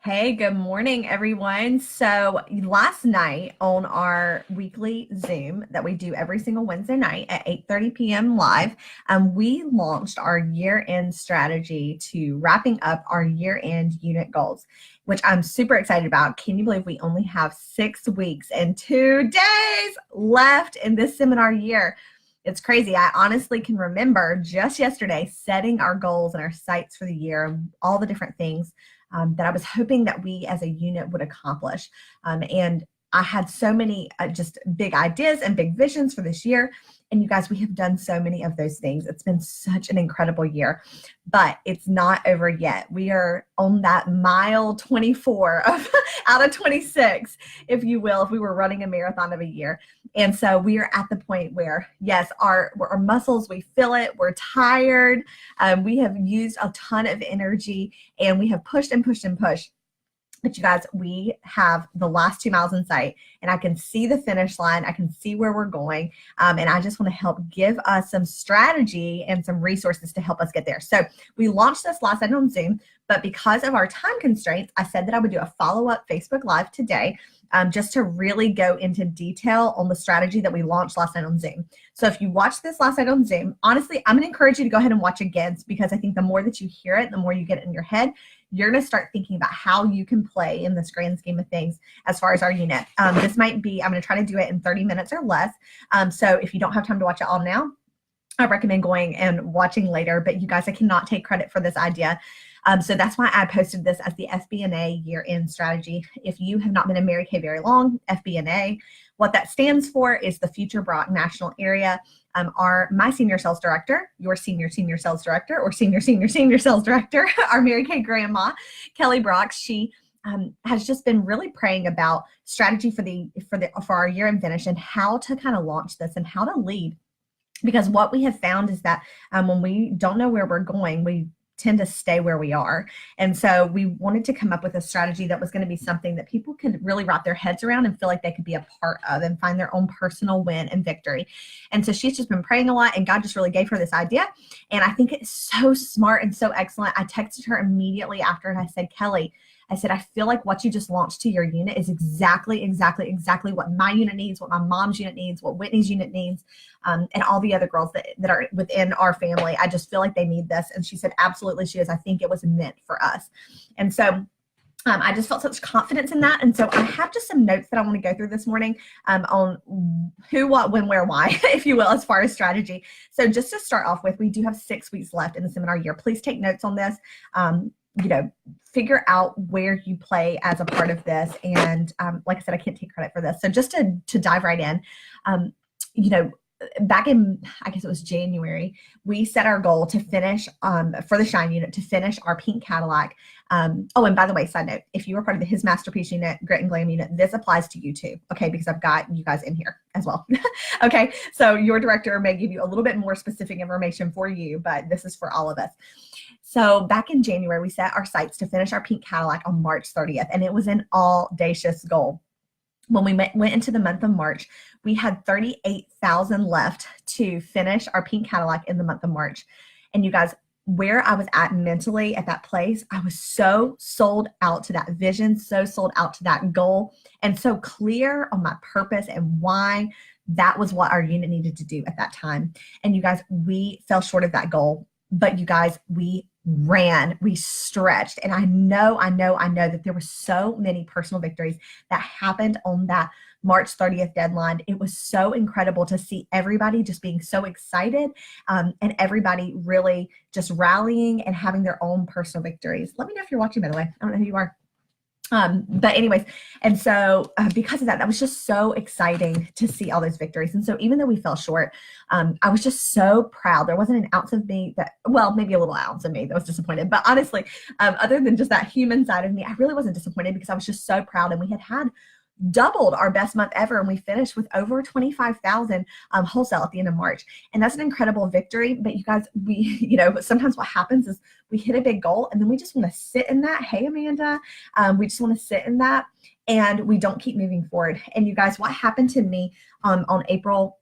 Hey, good morning, everyone. So, last night on our weekly Zoom that we do every single Wednesday night at 8:30 p.m. live, we launched our year-end strategy to wrapping up our year-end unit goals, which I'm super excited about. Can you believe we only have 6 weeks and 2 days left in this seminar year? It's crazy. I honestly can remember just yesterday setting our goals and our sights for the year and all the different things that I was hoping that we as a unit would accomplish. And I had so many just big ideas and big visions for this year. And you guys, we have done so many of those things. It's been such an incredible year, but it's not over yet. We are on that mile 24 of out of 26, if you will, if we were running a marathon of a year. And so we are at the point where, yes, our muscles, we feel it, we're tired, we have used a ton of energy, and we have pushed and pushed and pushed. But you guys, we have the last 2 miles in sight, and I can see the finish line. I can see where we're going. And I just want to help give us some strategy and some resources to help us get there. So we launched this last night on Zoom, but because of our time constraints, I said that I would do a follow-up Facebook Live today, just to really go into detail on the strategy that we launched last night on Zoom. So if you watched this last night on Zoom, honestly, I'm going to encourage you to go ahead and watch again, because I think the more that you hear it, the more you get it in your head, you're going to start thinking about how you can play in this grand scheme of things as far as our unit. This might be, I'm going to try to do it in 30 minutes or less. So if you don't have time to watch it all now, I recommend going and watching later. But you guys, I cannot take credit for this idea. So that's why I posted this as the FBNA year-end strategy. If you have not been in Mary Kay very long, FBNA, what that stands for is the Future Brock National Area. My senior sales director, your senior sales director, or senior sales director, our Mary Kay grandma, Kelly Brock, she has just been really praying about strategy for our year-end finish and how to kind of launch this and how to lead. Because what we have found is that when we don't know where we're going, we tend to stay where we are. And so we wanted to come up with a strategy that was going to be something that people could really wrap their heads around and feel like they could be a part of and find their own personal win and victory. And so she's just been praying a lot, and God just really gave her this idea. And I think it's so smart and so excellent. I texted her immediately after and I said, Kelly, I said, I feel like what you just launched to your unit is exactly what my unit needs, what my mom's unit needs, what Whitney's unit needs, and all the other girls that are within our family. I just feel like they need this. And she said, absolutely, she is. I think it was meant for us. And so I just felt such confidence in that. And so I have just some notes that I want to go through this morning on who, what, when, where, why, if you will, as far as strategy. So just to start off with, we do have 6 weeks left in the seminar year. Please take notes on this. Figure out where you play as a part of this. And like I said, I can't take credit for this. So just to dive right in, back in, I guess it was January, we set our goal to finish for the Shine unit, to finish our pink Cadillac. And by the way, side note, if you were part of the His Masterpiece unit, Grit and Glam unit, this applies to you too, okay? Because I've got you guys in here as well. Okay, so your director may give you a little bit more specific information for you, but this is for all of us. So back in January, we set our sights to finish our pink Cadillac on March 30th, and it was an audacious goal. When we went into the month of March, we had 38,000 left to finish our pink Cadillac in the month of March. And you guys, where I was at mentally at that place, I was so sold out to that vision, so sold out to that goal, and so clear on my purpose and why that was what our unit needed to do at that time. And you guys, we fell short of that goal, but you guys, we ran, we stretched. And I know that there were so many personal victories that happened on that March 30th deadline. It was so incredible to see everybody just being so excited, and everybody really just rallying and having their own personal victories. Let me know if you're watching, by the way. I don't know who you are. But anyways, and so because of that, that was just so exciting to see all those victories. And so even though we fell short, I was just so proud. There wasn't an ounce of me maybe a little ounce of me that was disappointed. But honestly, other than just that human side of me, I really wasn't disappointed because I was just so proud. And we had doubled our best month ever, and we finished with over 25,000 wholesale at the end of March. And that's an incredible victory. But you guys, sometimes what happens is we hit a big goal and then we just want to sit in that. Hey, Amanda, we just want to sit in that, and we don't keep moving forward. And you guys, what happened to me on April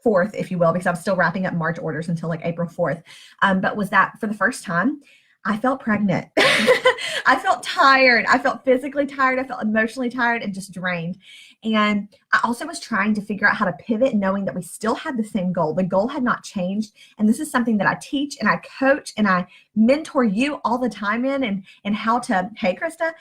4th, if you will, because I'm still wrapping up March orders until like April 4th, but was that for the first time, I felt pregnant. I felt tired. I felt physically tired. I felt emotionally tired and just drained. And I also was trying to figure out how to pivot, knowing that we still had the same goal. The goal had not changed. And this is something that I teach and I coach and I mentor you all the time in, and how to, hey, Krista,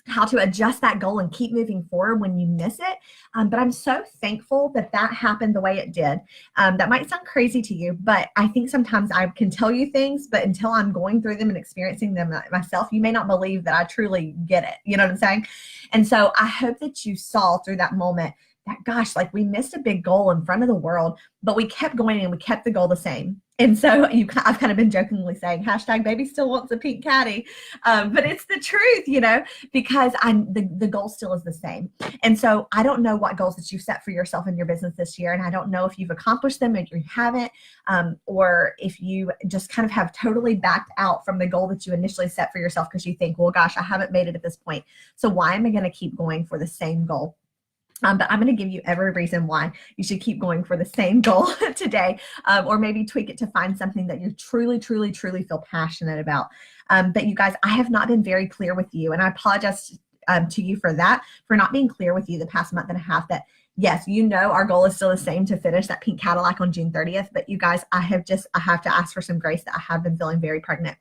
how to adjust that goal and keep moving forward when you miss it. But I'm so thankful that that happened the way it did. That might sound crazy to you, but I think sometimes I can tell you things, but until I'm going through them and experiencing them myself, you may not believe that I truly get it. You know what I'm saying? And so I hope that you saw through that moment that, gosh, like we missed a big goal in front of the world, but we kept going and we kept the goal the same. And so I've kind of been jokingly saying hashtag baby still wants a pink caddy. But it's the truth, because the goal still is the same. And so I don't know what goals that you've set for yourself in your business this year. And I don't know if you've accomplished them, if you haven't, or if you just kind of have totally backed out from the goal that you initially set for yourself because you think, well, gosh, I haven't made it at this point. So why am I going to keep going for the same goal? But I'm going to give you every reason why you should keep going for the same goal today, or maybe tweak it to find something that you truly, truly, truly feel passionate about. But you guys, I have not been very clear with you, and I apologize to you for that, for not being clear with you the past month and a half that, yes, our goal is still the same to finish that pink Cadillac on June 30th. But you guys, I have to ask for some grace that I have been feeling very pregnant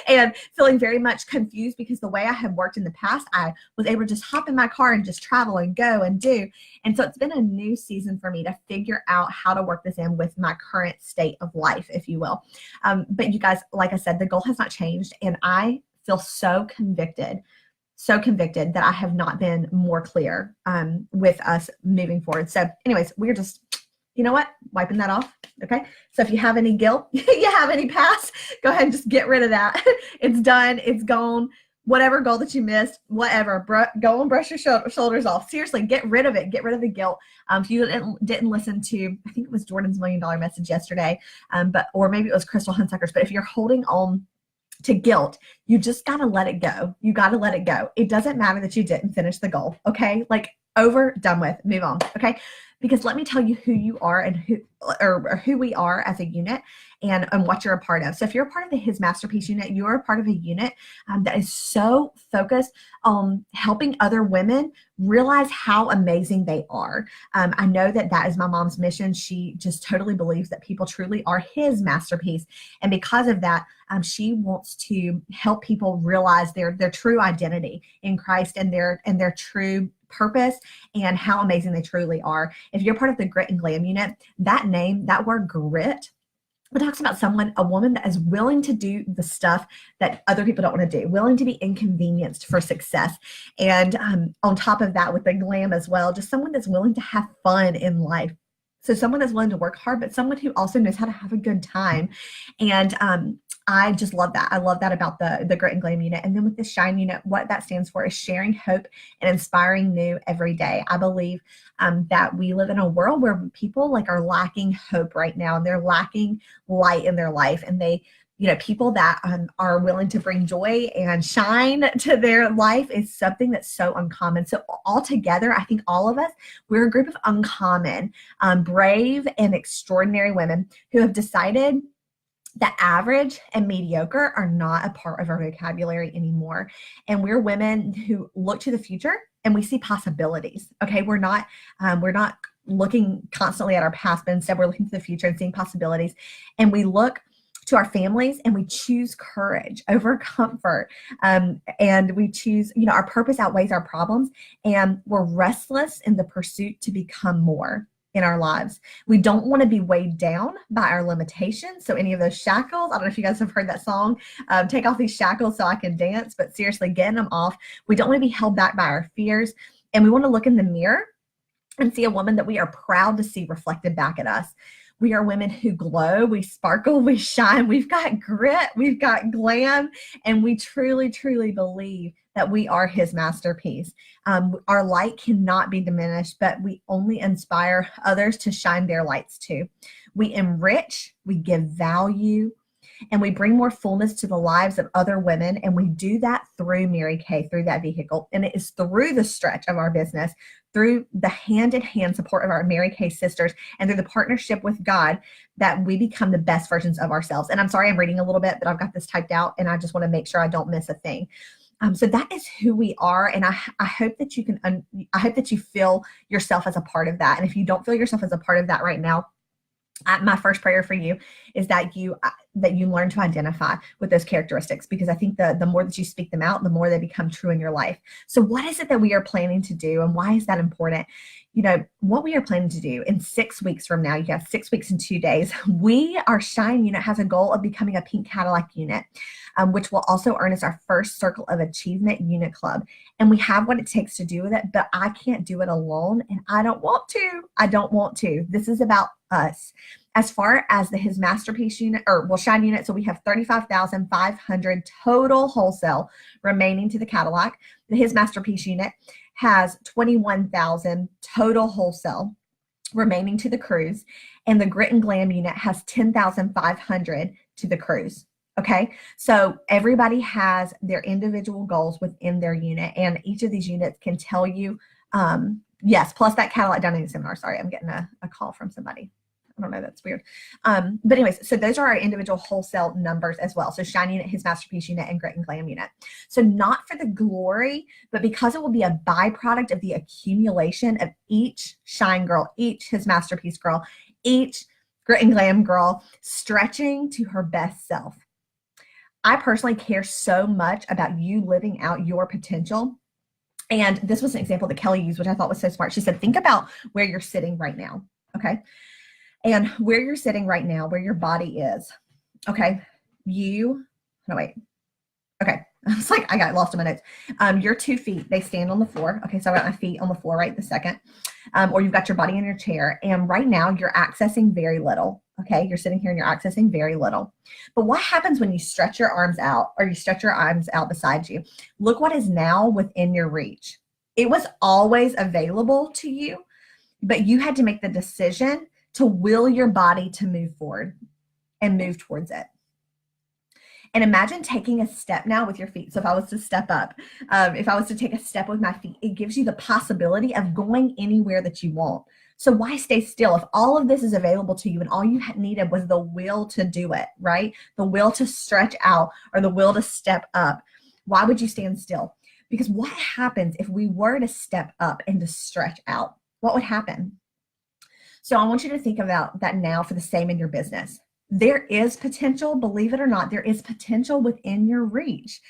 and feeling very much confused because the way I have worked in the past, I was able to just hop in my car and just travel and go and do. And so it's been a new season for me to figure out how to work this in with my current state of life, if you will. But you guys, like I said, the goal has not changed. And I feel so convicted that I have not been more clear with us moving forward. So anyways, we're just, wiping that off. Okay. So if you have any guilt, you have any past, go ahead and just get rid of that. It's done. It's gone. Whatever goal that you missed, whatever, go and brush your shoulders off. Seriously, get rid of it. Get rid of the guilt. If you didn't listen to, I think it was Jordan's $1 million message yesterday, or maybe it was Crystal Hunsucker's, but if you're holding on to guilt, you just got to let it go. You got to let it go. It doesn't matter that you didn't finish the goal. Okay. Like over, done with, move on. Okay. Because let me tell you who you are and who we are as a unit and what you're a part of. So if you're a part of the His Masterpiece unit, you're a part of a unit that is so focused on helping other women realize how amazing they are. I know that is my mom's mission. She just totally believes that people truly are His masterpiece. And because of that, she wants to help people realize their true identity in Christ and their true purpose and how amazing they truly are. If you're part of the Grit and Glam unit, that word grit, it talks about a woman that is willing to do the stuff that other people don't want to do, willing to be inconvenienced for success. And on top of that, with the glam as well, just someone that's willing to have fun in life. So someone that's willing to work hard, but someone who also knows how to have a good time. And I just love that. I love that about the Grit and Glam unit. And then with the Shine unit, what that stands for is sharing hope and inspiring new every day. I believe that we live in a world where people are lacking hope right now, and they're lacking light in their life. And they, people that are willing to bring joy and shine to their life is something that's so uncommon. So altogether, I think all of us, we're a group of uncommon, brave and extraordinary women who have decided that average and mediocre are not a part of our vocabulary anymore. And we're women who look to the future and we see possibilities. Okay. We're not looking constantly at our past, but instead we're looking to the future and seeing possibilities. And we look to our families and we choose courage over comfort. And we choose, our purpose outweighs our problems, and we're restless in the pursuit to become more in our lives. We don't want to be weighed down by our limitations. So any of those shackles, I don't know if you guys have heard that song, take off these shackles so I can dance, but seriously, getting them off. We don't want to be held back by our fears. And we want to look in the mirror and see a woman that we are proud to see reflected back at us. We are women who glow, we sparkle, we shine, we've got grit, we've got glam, and we truly, truly believe that we are His masterpiece. Our light cannot be diminished, but we only inspire others to shine their lights too. We enrich, we give value, and we bring more fullness to the lives of other women. And we do that through Mary Kay, through that vehicle. And it is through the stretch of our business, through the hand-in-hand support of our Mary Kay sisters, and through the partnership with God, that we become the best versions of ourselves. And I'm sorry, I'm reading a little bit, but I've got this typed out, and I just want to make sure I don't miss a thing. So that is who we are. And I hope that you can, I hope that you feel yourself as a part of that. And if you don't feel yourself as a part of that right now, my first prayer for you is that you learn to identify with those characteristics, because I think the more that you speak them out, the more they become true in your life. So what is it that we are planning to do, and why is that important? You know, what we are planning to do in 6 weeks from now, you have 6 weeks and 2 days, our Shine unit has a goal of becoming a pink Cadillac unit, which will also earn us our first Circle of Achievement unit club. And we have what it takes to do with it, but I can't do it alone, and I don't want to. I don't want to. This is about us. As far as His Masterpiece unit, Shine unit, so we have $35,500 total wholesale remaining to the Cadillac. The His Masterpiece unit has $21,000 total wholesale remaining to the Cruise, and the Grit and Glam unit has $10,500 to the Cruise. Okay, so everybody has their individual goals within their unit, and each of these units can tell you, yes, plus that Cadillac Dining Seminar. Sorry, I'm getting a call from somebody. I don't know, that's weird. But anyways, so those are our individual wholesale numbers as well. So Shine unit, His Masterpiece unit, and Grit and Glam unit. So not for the glory, but because it will be a byproduct of the accumulation of each Shine girl, each His Masterpiece girl, each Grit and Glam girl stretching to her best self. I personally care so much about you living out your potential. And this was an example that Kelly used, which I thought was so smart. She said, think about where you're sitting right now. Okay. And where you're sitting right now, where your body is. Okay. Okay. I was like, I got lost in my notes. Your 2 feet, they stand on the floor. Okay. So I got my feet on the floor right this second. Or you've got your body in your chair. And right now you're accessing very little. Okay. You're sitting here and you're accessing very little. But what happens when you stretch your arms out, or you stretch your arms out beside you? Look what is now within your reach. It was always available to you, but you had to make the decision to will your body to move forward and move towards it. And imagine taking a step now with your feet. So if I was to step up, if I was to take a step with my feet, it gives you the possibility of going anywhere that you want. So why stay still? If all of this is available to you and all you needed was the will to do it, right? The will to stretch out, or the will to step up, why would you stand still? Because what happens if we were to step up and to stretch out? What would happen? So I want you to think about that now for the same in your business. There is potential, believe it or not, there is potential within your reach,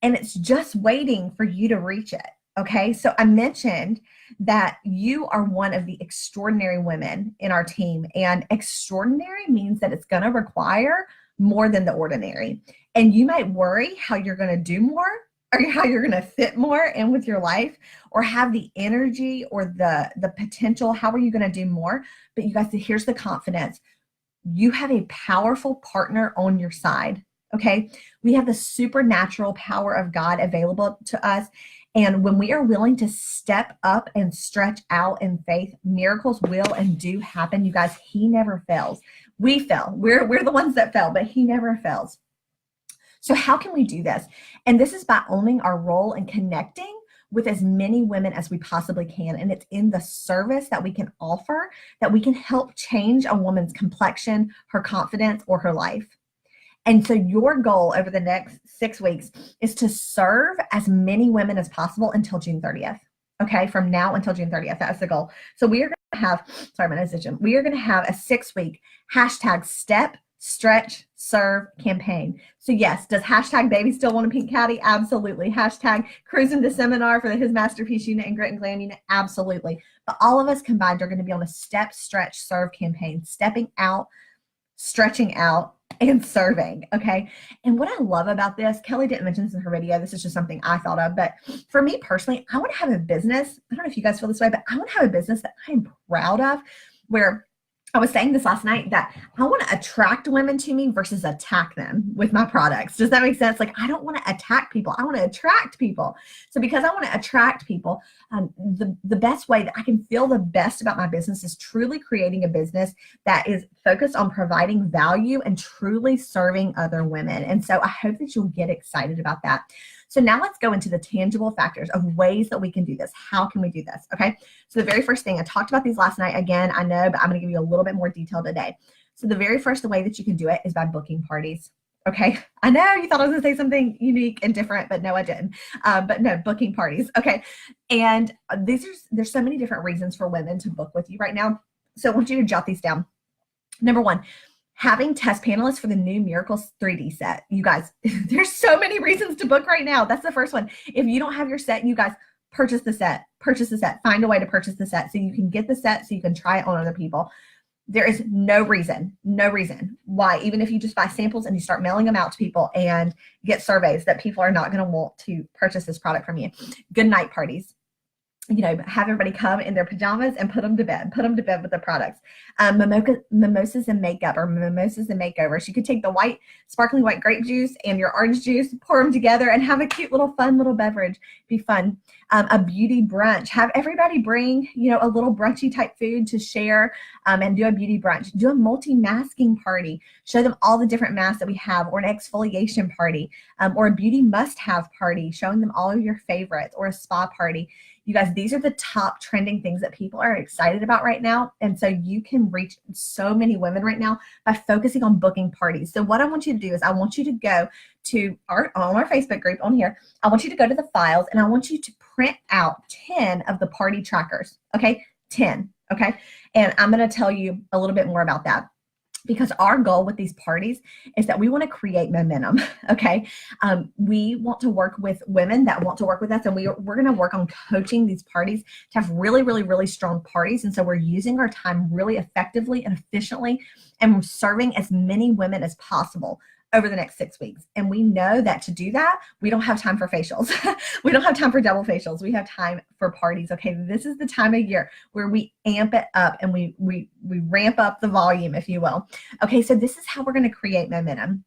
and it's just waiting for you to reach it. Okay. So I mentioned that you are one of the extraordinary women in our team, and extraordinary means that it's going to require more than the ordinary. And you might worry how you're going to do more, or how you're going to fit more in with your life, or have the energy or the potential. How are you going to do more? But you guys, here's the confidence. You have a powerful partner on your side. Okay. We have the supernatural power of God available to us. And when we are willing to step up and stretch out in faith, miracles will and do happen. You guys, He never fails. We fail. We're the ones that fail, but He never fails. So how can we do this? And this is by owning our role and connecting with as many women as we possibly can. And it's in the service that we can offer that we can help change a woman's complexion, her confidence, or her life. And so your goal over the next 6 weeks is to serve as many women as possible until June 30th. Okay, from now until June 30th, that's the goal. So we are going to have, sorry, my nose is itching. We are going to have a 6-week #Step Stretch Serve campaign. So yes, does #baby still want a pink caddy? Absolutely. #cruising to seminar for the His Masterpiece unit and Grit and Glam unit? Absolutely. But all of us combined are going to be on a Step Stretch Serve campaign, stepping out, stretching out, and serving. Okay. And what I love about this, Kelly didn't mention this in her video. This is just something I thought of, but for me personally, I want to have a business. I don't know if you guys feel this way, but I want to have a business that I'm proud of, where I was saying this last night that I want to attract women to me versus attack them with my products. Does that make sense? Like, I don't want to attack people. I want to attract people. So because I want to attract people, the best way that I can feel the best about my business is truly creating a business that is focused on providing value and truly serving other women. And so I hope that you'll get excited about that. So now let's go into the tangible factors of ways that we can do this. How can we do this? Okay. So the very first thing, I talked about these last night. Again, I know, but I'm going to give you a little bit more detail today. So the very first way that you can do it is by booking parties. Okay. I know you thought I was going to say something unique and different, but no, I didn't. But no, booking parties. Okay. And there's so many different reasons for women to book with you right now. So I want you to jot these down. Number one, having test panelists for the new Miracles 3D set. You guys, there's so many reasons to book right now. That's the first one. If you don't have your set, you guys purchase the set, find a way to purchase the set so you can get the set so you can try it on other people. There is no reason why, even if you just buy samples and you start mailing them out to people and get surveys, that people are not going to want to purchase this product from you. Good night parties. Have everybody come in their pajamas and put them to bed with the products. Mimosas and makeup, or mimosas and makeovers. You could take the sparkling white grape juice and your orange juice, pour them together and have a cute fun little beverage. Be fun. A beauty brunch. Have everybody bring, a little brunchy type food to share and do a beauty brunch. Do a multi-masking party. Show them all the different masks that we have, or an exfoliation party, or a beauty must-have party, showing them all of your favorites, or a spa party. You guys, these are the top trending things that people are excited about right now. And so you can reach so many women right now by focusing on booking parties. So what I want you to do is I want you to go to on our Facebook group on here. I want you to go to the files and I want you to print out 10 of the party trackers. Okay, 10. Okay. And I'm going to tell you a little bit more about that. Because our goal with these parties is that we want to create momentum, okay? We want to work with women that want to work with us, and we're going to work on coaching these parties to have really, really, really strong parties. And so we're using our time really effectively and efficiently, and we're serving as many women as possible over the next 6 weeks. And we know that to do that, we don't have time for facials. We don't have time for double facials. We have time for parties. Okay, this is the time of year where we amp it up and we ramp up the volume, if you will. Okay, so this is how we're going to create momentum.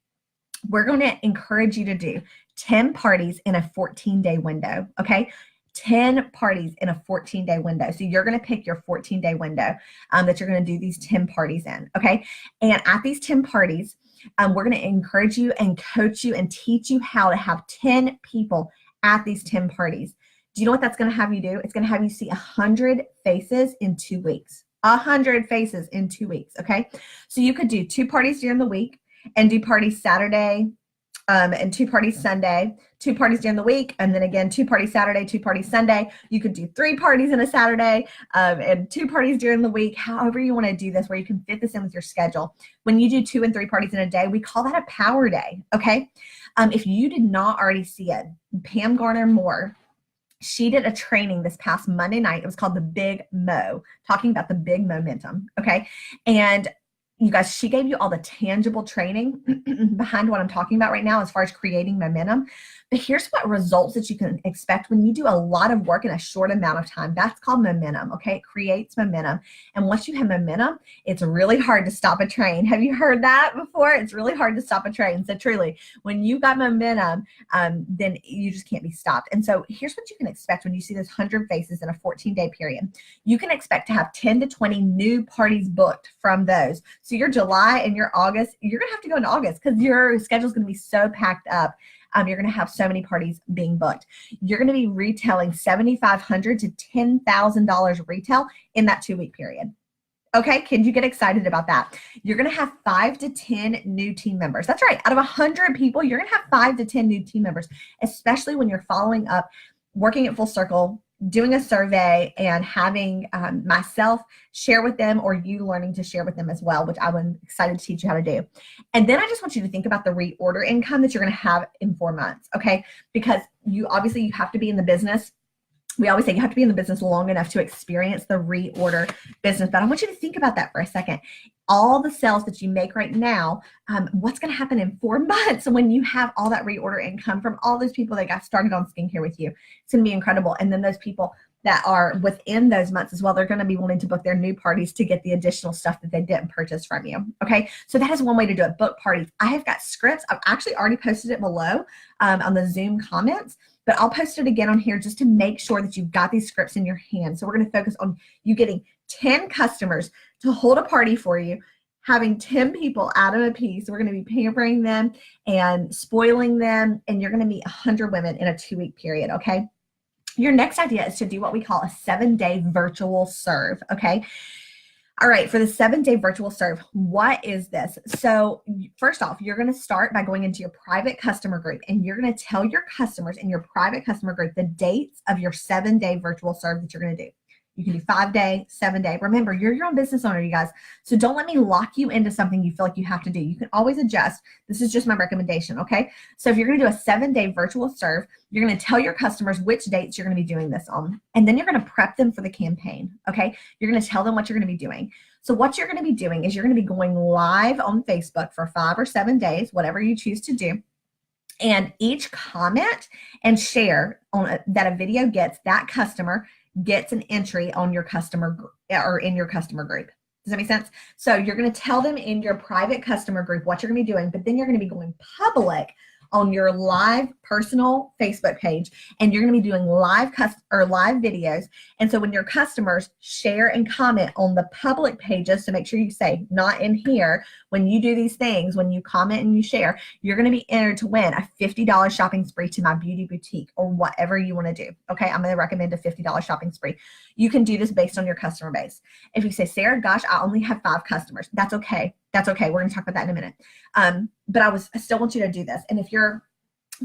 We're going to encourage you to do 10 parties in a 14-day window. Okay, 10 parties in a 14-day window. So you're going to pick your 14-day window that you're going to do these 10 parties in. Okay, and at these 10 parties, we're going to encourage you and coach you and teach you how to have 10 people at these 10 parties. Do you know what that's going to have you do? It's going to have you see 100 faces in 2 weeks. 100 faces in 2 weeks, okay? So you could do 2 parties during the week and do parties Saturday and 2 parties Sunday, 2 parties during the week, and then again 2 parties Saturday, 2 parties Sunday. You could do 3 parties in a Saturday and 2 parties during the week, however you want to do this, where you can fit this in with your schedule. When you do 2 and 3 parties in a day, we call that a power day, okay? If you did not already see it, Pam Garner-Moore, she did a training this past Monday night. It was called the Big Mo, talking about the big momentum, okay? And you guys, she gave you all the tangible training behind what I'm talking about right now as far as creating momentum. But here's what results that you can expect when you do a lot of work in a short amount of time. That's called momentum, okay? It creates momentum. And once you have momentum, it's really hard to stop a train. Have you heard that before? It's really hard to stop a train. So truly, when you got momentum, then you just can't be stopped. And so here's what you can expect when you see those 100 faces in a 14-day period. You can expect to have 10 to 20 new parties booked from those. So your July and your August, you're going to have to go into August because your schedule is going to be so packed up. You're going to have so many parties being booked. You're going to be retailing $7,500 to $10,000 retail in that 2-week period. Okay, can you get excited about that? You're going to have 5 to 10 new team members. That's right. Out of 100 people, you're going to have 5 to 10 new team members, especially when you're following up, working at Full Circle, doing a survey and having myself share with them, or you learning to share with them as well, which I'm excited to teach you how to do. And then I just want you to think about the reorder income that you're going to have in 4 months, okay? Because you have to be in the business. We always say you have to be in the business long enough to experience the reorder business. But I want you to think about that for a second. All the sales that you make right now, what's going to happen in 4 months when you have all that reorder income from all those people that got started on skincare with you? It's going to be incredible. And then those people that are within those months as well, they're going to be wanting to book their new parties to get the additional stuff that they didn't purchase from you. Okay, so that is one way to do it. Book parties. I have got scripts. I've actually already posted it below on the Zoom comments, but I'll post it again on here just to make sure that you've got these scripts in your hand. So we're going to focus on you getting 10 customers to hold a party for you, having 10 people out of a piece. We're going to be pampering them and spoiling them, and you're going to meet 100 women in a 2-week period, okay? Your next idea is to do what we call a 7-day virtual serve, okay? All right, for the 7-day virtual serve, what is this? So first off, you're going to start by going into your private customer group, and you're going to tell your customers in your private customer group the dates of your 7-day virtual serve that you're going to do. You can do 5-day, 7-day. Remember, you're your own business owner, you guys. So don't let me lock you into something you feel like you have to do. You can always adjust. This is just my recommendation, okay? So if you're going to do a 7-day virtual serve, you're going to tell your customers which dates you're going to be doing this on. And then you're going to prep them for the campaign, okay? You're going to tell them what you're going to be doing. So what you're going to be doing is you're going to be going live on Facebook for 5 or 7 days, whatever you choose to do. And each comment and share on that a video gets, that customer gets an entry on your customer or in your customer group. Does that make sense? So you're going to tell them in your private customer group what you're going to be doing, but then you're going to be going public on your live personal Facebook page, and you're going to be doing live videos. And so when your customers share and comment on the public pages, so make sure you say not in here, when you do these things, when you comment and you share, you're going to be entered to win a $50 shopping spree to my beauty boutique or whatever you want to do. Okay, I'm going to recommend a $50 shopping spree. You can do this based on your customer base. If you say, Sarah, gosh, I only have 5 customers, that's okay. That's okay. We're going to talk about that in a minute. But I still want you to do this. And if you're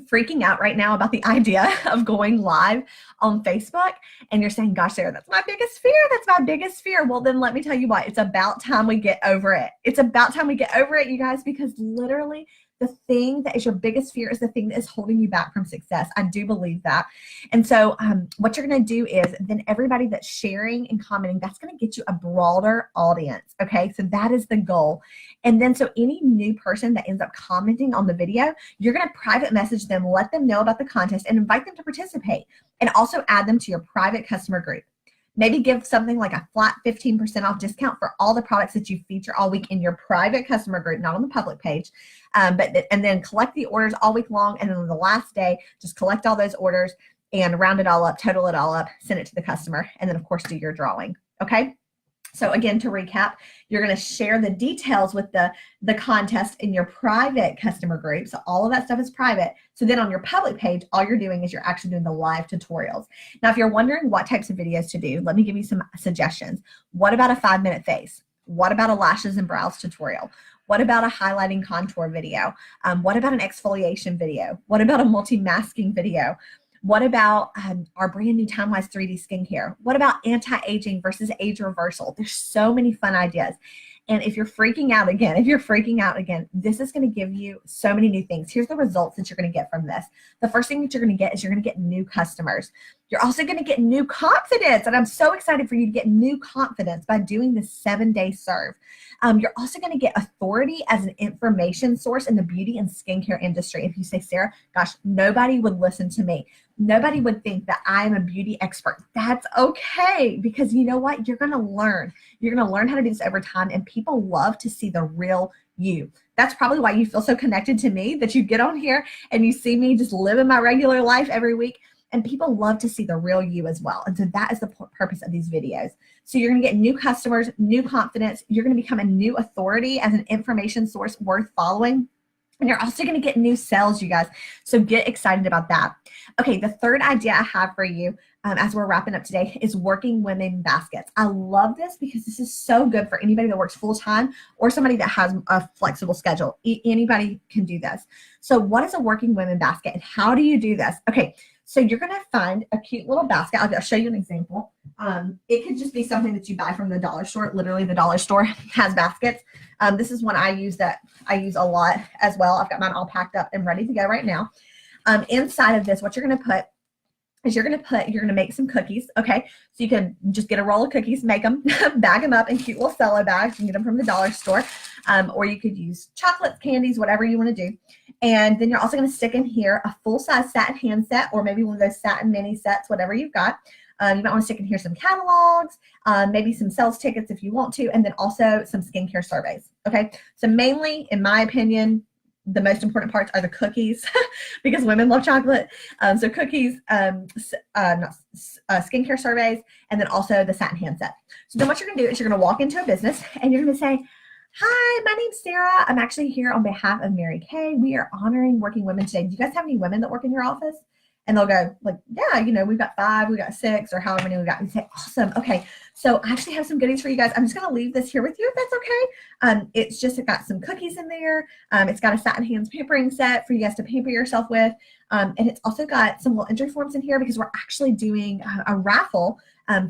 freaking out right now about the idea of going live on Facebook and you're saying, gosh, Sarah, that's my biggest fear. That's my biggest fear. Well, then let me tell you what, it's about time we get over it. It's about time we get over it, you guys, because literally the thing that is your biggest fear is the thing that is holding you back from success. I do believe that. And so what you're going to do is then everybody that's sharing and commenting, that's going to get you a broader audience. Okay. So that is the goal. And then so any new person that ends up commenting on the video, you're going to private message them, let them know about the contest and invite them to participate, and also add them to your private customer group. Maybe give something like a flat 15% off discount for all the products that you feature all week in your private customer group, not on the public page. And then collect the orders all week long. And then on the last day, just collect all those orders and round it all up, total it all up, send it to the customer. And then, of course, do your drawing. Okay. So again, to recap, you're going to share the details with the contest in your private customer group. So all of that stuff is private. So then on your public page, all you're doing is you're actually doing the live tutorials. Now, if you're wondering what types of videos to do, let me give you some suggestions. What about a 5-minute face? What about a lashes and brows tutorial? What about a highlighting contour video? What about an exfoliation video? What about a multi-masking video? What about our brand new Time-Wise 3D skincare? What about anti-aging versus age reversal? There's so many fun ideas. And if you're freaking out again, this is going to give you so many new things. Here's the results that you're going to get from this. The first thing that you're going to get is you're going to get new customers. You're also going to get new confidence. And I'm so excited for you to get new confidence by doing this 7-day serve. You're also going to get authority as an information source in the beauty and skincare industry. If you say, Sarah, gosh, nobody would listen to me. Nobody would think that I'm a beauty expert. That's okay, because you know what? You're going to learn. You're going to learn how to do this over time, and people love to see the real you. That's probably why you feel so connected to me, that you get on here and you see me just living my regular life every week. And people love to see the real you as well. And so that is the purpose of these videos. So you're going to get new customers, new confidence. You're going to become a new authority as an information source worth following. And you're also going to get new sales, you guys. So get excited about that. Okay, the third idea I have for you as we're wrapping up today is working women baskets. I love this because this is so good for anybody that works full-time or somebody that has a flexible schedule. Anybody can do this. So what is a working women basket and how do you do this? Okay, so you're going to find a cute little basket. I'll show you an example. It could just be something that you buy from the dollar store. Literally, the dollar store has baskets. This is one I use a lot as well. I've got mine all packed up and ready to go right now. Inside of this, what you're going to put is you're going to make some cookies. Okay, so you can just get a roll of cookies, make them, bag them up in cute little cello bags. You can get them from the dollar store, or you could use chocolates, candies, whatever you want to do. And then you're also going to stick in here a full-size satin hand set, or maybe one of those satin mini sets, whatever you've got. You might want to stick in here some catalogs, maybe some sales tickets if you want to, and then also some skincare surveys. Okay, so mainly, in my opinion, the most important parts are the cookies because women love chocolate. So cookies, skincare surveys, and then also the satin hand set. So then what you're going to do is you're going to walk into a business and you're going to say, hi, my name's Sarah. I'm actually here on behalf of Mary Kay. We are honoring working women today. Do you guys have any women that work in your office? And they'll go like, yeah, we've got 5, we've got 6, or however many we got. We say, awesome. Okay. So I actually have some goodies for you guys. I'm just going to leave this here with you if that's okay. It's just got some cookies in there. It's got a satin hands pampering set for you guys to pamper yourself with. And it's also got some little entry forms in here because we're actually doing a raffle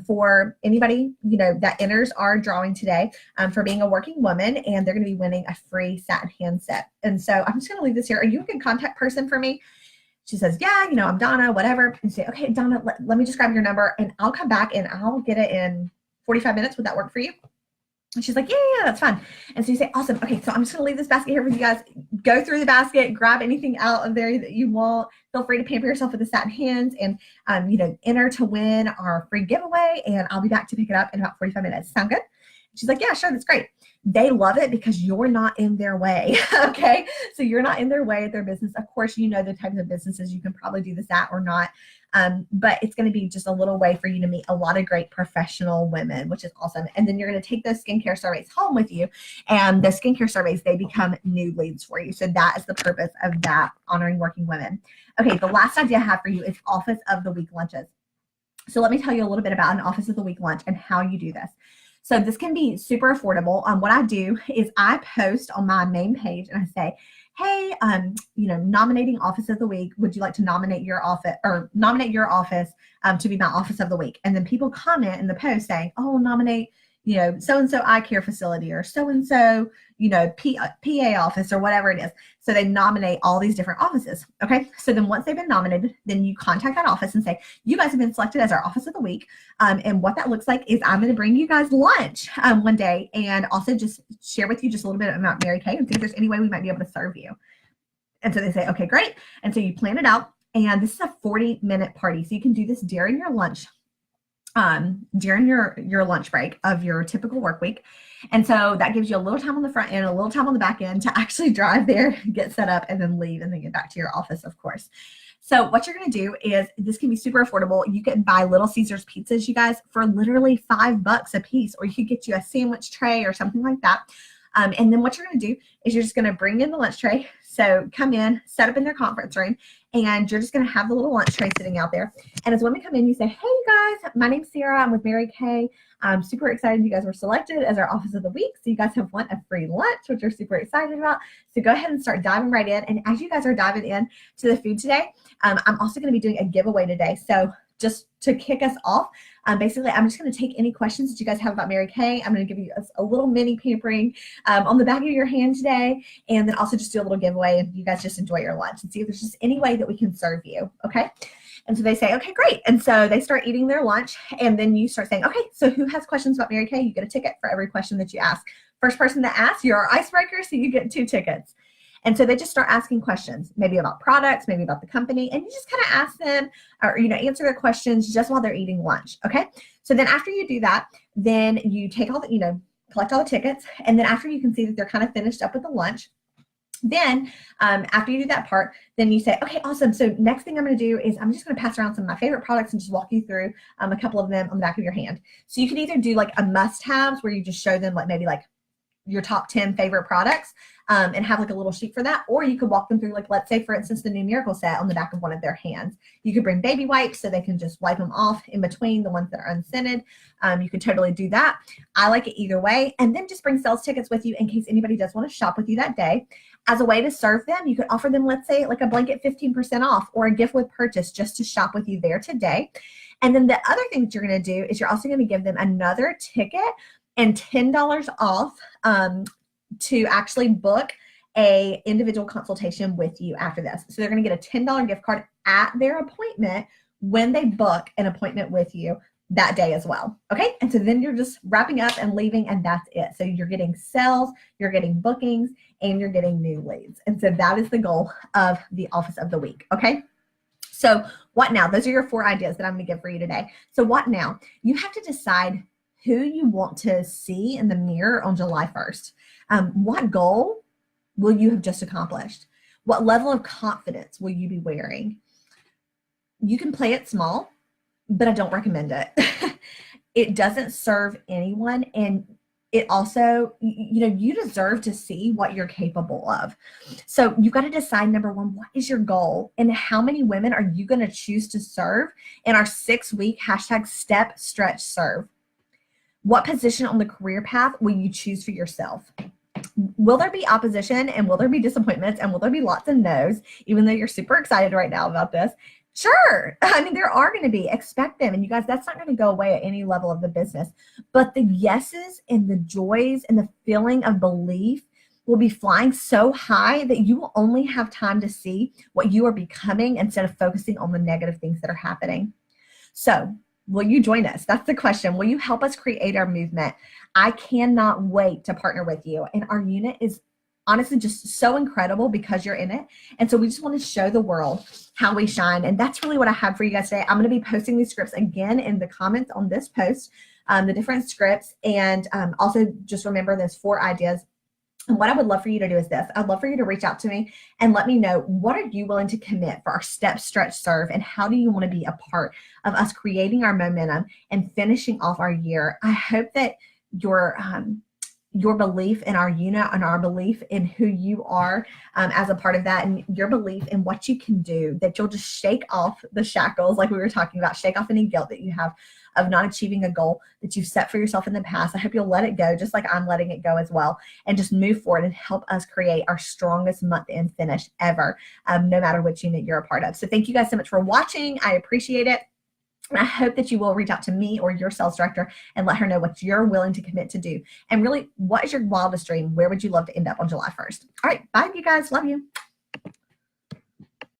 for anybody, that enters our drawing today for being a working woman, and they're going to be winning a free satin hand set. And so I'm just going to leave this here. Are you a good contact person for me? She says, yeah, I'm Donna, whatever. And say, okay, Donna, let me just grab your number and I'll come back and I'll get it in 45 minutes. Would that work for you? And she's like, yeah, that's fine. And so you say, awesome. Okay, so I'm just going to leave this basket here with you guys. Go through the basket, grab anything out of there that you want. Feel free to pamper yourself with the satin hands and, enter to win our free giveaway. And I'll be back to pick it up in about 45 minutes. Sound good? She's like, yeah, sure, that's great. They love it because you're not in their way, okay? So you're not in their way at their business. Of course, the types of businesses you can probably do this at or not, but it's going to be just a little way for you to meet a lot of great professional women, which is awesome. And then you're going to take those skincare surveys home with you, and the skincare surveys, they become new leads for you. So that is the purpose of that, honoring working women. Okay, the last idea I have for you is Office of the Week lunches. So let me tell you a little bit about an Office of the Week lunch and how you do this. So this can be super affordable. What I do is I post on my main page and I say, hey, nominating Office of the Week. Would you like to nominate your office to be my Office of the Week? And then people comment in the post saying, oh, nominate, so-and-so eye care facility or so-and-so, PA office or whatever it is. So they nominate all these different offices. Okay. So then once they've been nominated, then you contact that office and say, you guys have been selected as our Office of the Week. And what that looks like is I'm going to bring you guys lunch one day and also just share with you just a little bit about Mary Kay and see if there's any way we might be able to serve you. And so they say, okay, great. And so you plan it out. And this is a 40-minute party. So you can do this during your lunch. During your lunch break of your typical work week. And so that gives you a little time on the front end, a little time on the back end to actually drive there, get set up, and then leave and then get back to your office, of course. So what you're going to do is, this can be super affordable. You can buy Little Caesars pizzas, you guys, for literally $5 a piece, or you could get you a sandwich tray or something like that. And then what you're going to do is you're just going to bring in the lunch tray. So come in, set up in their conference room, and you're just going to have the little lunch tray sitting out there. And as women come in, you say, hey, you guys, my name's Sarah. I'm with Mary Kay. I'm super excited you guys were selected as our Office of the Week. So you guys have won a free lunch, which we're super excited about. So go ahead and start diving right in. And as you guys are diving in to the food today, I'm also going to be doing a giveaway today. So just to kick us off, basically, I'm just going to take any questions that you guys have about Mary Kay. I'm going to give you a little mini pampering on the back of your hand today, and then also just do a little giveaway, and you guys just enjoy your lunch and see if there's just any way that we can serve you, okay? And so they say, okay, great. And so they start eating their lunch, and then you start saying, okay, so who has questions about Mary Kay? You get a ticket for every question that you ask. First person that asks, you're our icebreaker, so you get 2 tickets. And so they just start asking questions, maybe about products, maybe about the company, and you just kind of ask them or, answer their questions just while they're eating lunch, okay? So then after you do that, then you take all the, collect all the tickets, and then after you can see that they're kind of finished up with the lunch, then after you do that part, then you say, okay, awesome. So next thing I'm going to do is I'm just going to pass around some of my favorite products and just walk you through a couple of them on the back of your hand. So you can either do like a must-haves where you just show them maybe your top 10 favorite products and have like a little sheet for that. Or you could walk them through, let's say, for instance, the new Miracle set on the back of one of their hands. You could bring baby wipes so they can just wipe them off in between the ones that are unscented. You could totally do that. I like it either way. And then just bring sales tickets with you in case anybody does want to shop with you that day. As a way to serve them, you could offer them, let's say, like a blanket 15% off or a gift with purchase just to shop with you there today. And then the other thing that you're going to do is you're also going to give them another ticket and $10 off to actually book a individual consultation with you after this. So they're going to get a $10 gift card at their appointment when they book an appointment with you that day as well. Okay. And so then you're just wrapping up and leaving, and that's it. So you're getting sales, you're getting bookings, and you're getting new leads. And so that is the goal of the Office of the Week. Okay. So what now? Those are your 4 ideas that I'm going to give for you today. So what now? You have to decide who you want to see in the mirror on July 1st. What goal will you have just accomplished? What level of confidence will you be wearing? You can play it small, but I don't recommend it. It doesn't serve anyone. And it also, you deserve to see what you're capable of. So you've got to decide, number one, what is your goal and how many women are you going to choose to serve in our 6-week #step stretch serve? What position on the career path will you choose for yourself? Will there be opposition and will there be disappointments and will there be lots of no's, even though you're super excited right now about this? Sure. I mean, there are going to be, expect them. And you guys, that's not going to go away at any level of the business. But the yeses and the joys and the feeling of belief will be flying so high that you will only have time to see what you are becoming instead of focusing on the negative things that are happening. So, will you join us? That's the question. Will you help us create our movement? I cannot wait to partner with you. And our unit is honestly just so incredible because you're in it. And so we just want to show the world how we shine. And that's really what I have for you guys today. I'm going to be posting these scripts again in the comments on this post, the different scripts. And also just remember those 4 ideas. And what I would love for you to do is this. I'd love for you to reach out to me and let me know, what are you willing to commit for our step stretch serve, and how do you want to be a part of us creating our momentum and finishing off our year? I hope that your belief in our unit and our belief in who you are as a part of that, and your belief in what you can do, that you'll just shake off the shackles, like we were talking about, shake off any guilt that you have of not achieving a goal that you've set for yourself in the past. I hope you'll let it go, just like I'm letting it go as well, and just move forward and help us create our strongest month-end finish ever, no matter which unit you're a part of. So thank you guys so much for watching. I appreciate it. And I hope that you will reach out to me or your sales director and let her know what you're willing to commit to do. And really, what is your wildest dream? Where would you love to end up on July 1st? All right. Bye, you guys. Love you.